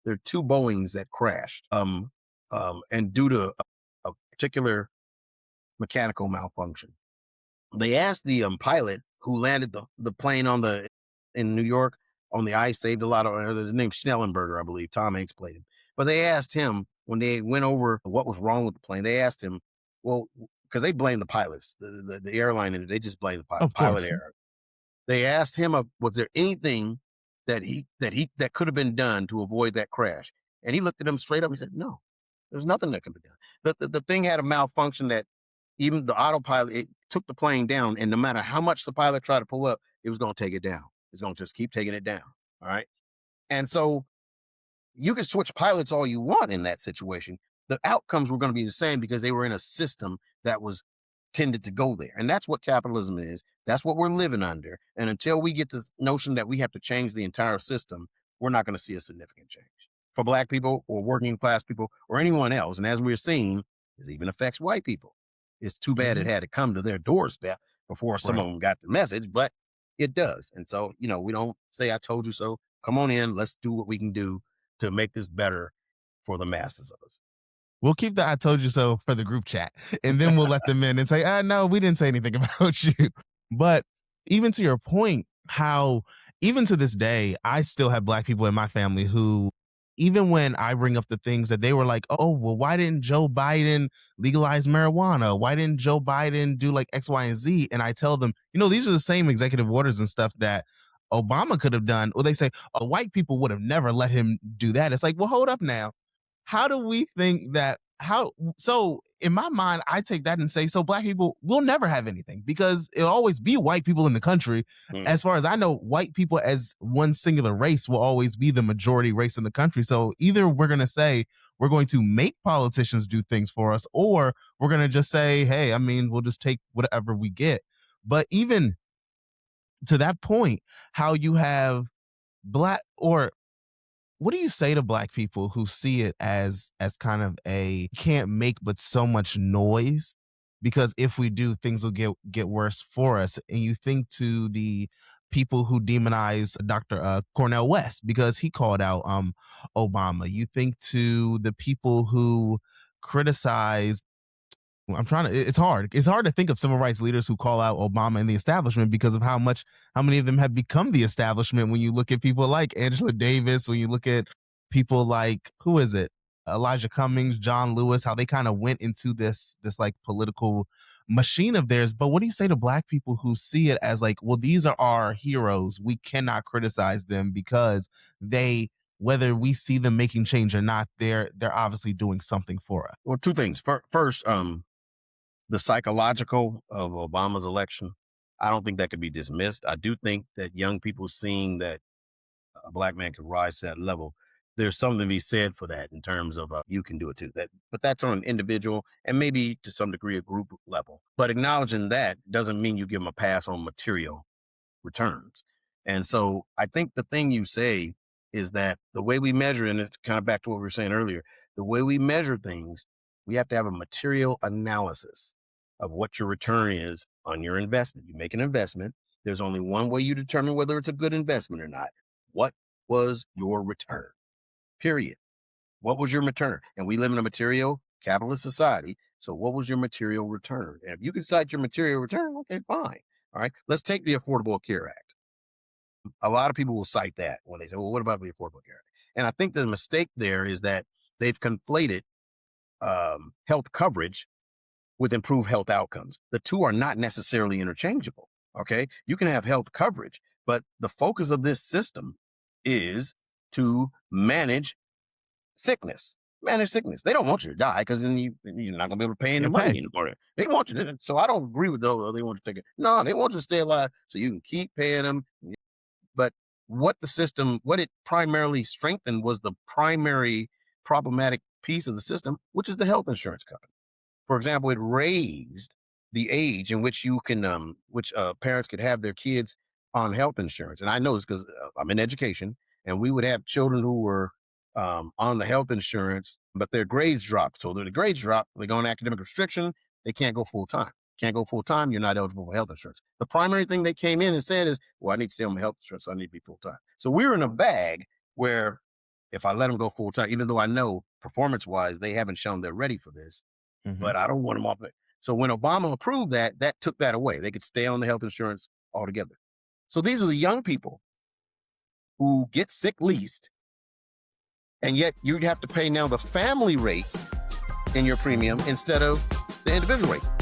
there are two Boeings that crashed, and due to a particular mechanical malfunction. They asked the pilot who landed the plane in New York on the ice, saved a lot of his name's Schnellenberger, I believe. Tom Hanks played him. But they asked him when they went over what was wrong with the plane. They asked him, well, because they blamed the pilots, the airline, and they just blamed the Of pilot course. error. They asked him, was there anything that could have been done to avoid that crash? And he looked at them straight up. He said, "No, there's nothing that can be done. The thing had a malfunction that even the autopilot, it took the plane down, and no matter how much the pilot tried to pull up, it was going to take it down. It's going to just keep taking it down. All right, and so you can switch pilots all you want in that situation. The outcomes were going to be the same because they were in a system that was tended to go there. And that's what capitalism is. That's what we're living under. And until we get the notion that we have to change the entire system, we're not going to see a significant change for Black people or working class people or anyone else. And as we're seeing, it even affects white people. It's too bad it had to come to their doorstep before some of them got the message, but it does. And so, we don't say, I told you so. Come on in. Let's do what we can do to make this better for the masses of us. We'll keep the "I told you so" for the group chat, and then we'll let them in and say, no, we didn't say anything about you. But even to your point, how even to this day, I still have Black people in my family who, even when I bring up the things that they were like, oh, well, why didn't Joe Biden legalize marijuana? Why didn't Joe Biden do like X, Y, and Z? And I tell them, these are the same executive orders and stuff that Obama could have done. Or they say, oh, white people would have never let him do that. It's like, well, hold up now. How do we think that so in my mind, I take that and say, so Black people will never have anything because it'll always be white people in the country. As far as I know, white people as one singular race will always be the majority race in the country. So either we're going to say we're going to make politicians do things for us, or we're going to just say, hey, we'll just take whatever we get. But even to that point, how you have Black, or what do you say to Black people who see it as kind of a can't make but so much noise? Because if we do, things will get worse for us. And you think to the people who demonize Dr. Cornel West because he called out Obama. You think to the people who criticize. It's hard. It's hard to think of civil rights leaders who call out Obama and the establishment because of how many of them have become the establishment when you look at people like Angela Davis, when you look at people like, who is it? Elijah Cummings, John Lewis, how they kind of went into this like political machine of theirs. But what do you say to Black people who see it as like, well, these are our heroes. We cannot criticize them because whether we see them making change or not, they're obviously doing something for us. Well, two things. First, the psychological of Obama's election, I don't think that could be dismissed. I do think that young people seeing that a Black man could rise to that level, there's something to be said for that in terms of you can do it too. But that's on an individual and maybe to some degree a group level. But acknowledging that doesn't mean you give them a pass on material returns. And so I think the thing you say is that the way we measure, and it's kind of back to what we were saying earlier, the way we measure things, we have to have a material analysis of what your return is on your investment. You make an investment. There's only one way you determine whether it's a good investment or not. What was your return? Period. What was your return? And we live in a material capitalist society. So what was your material return? And if you can cite your material return, okay, fine. All right. Let's take the Affordable Care Act. A lot of people will cite that when they say, well, what about the Affordable Care Act? And I think the mistake there is that they've conflated health coverage with improved health outcomes. The two are not necessarily interchangeable. Okay. You can have health coverage, but the focus of this system is to manage sickness. They don't want you to die because then you're not going to be able to pay any money anymore. They want you to. So I don't agree with those. They want you to take it. No, they want you to stay alive so you can keep paying them. But what it primarily strengthened was the primary problematic piece of the system, which is the health insurance company. For example, it raised the age in which parents could have their kids on health insurance. And I know this because I'm in education, and we would have children who were on the health insurance, but their grades dropped. So the grades drop, they go on academic restriction, they can't go full time. Can't go full time, you're not eligible for health insurance. The primary thing they came in and said is, well, I need to stay on my health insurance, so I need to be full time. So we were in a bag where if I let them go full time, even though I know performance wise they haven't shown they're ready for this, Mhm. but I don't want them off it. So when Obama approved that, that took that away. They could stay on the health insurance altogether. So these are the young people who get sick least, and yet you'd have to pay now the family rate in your premium instead of the individual rate.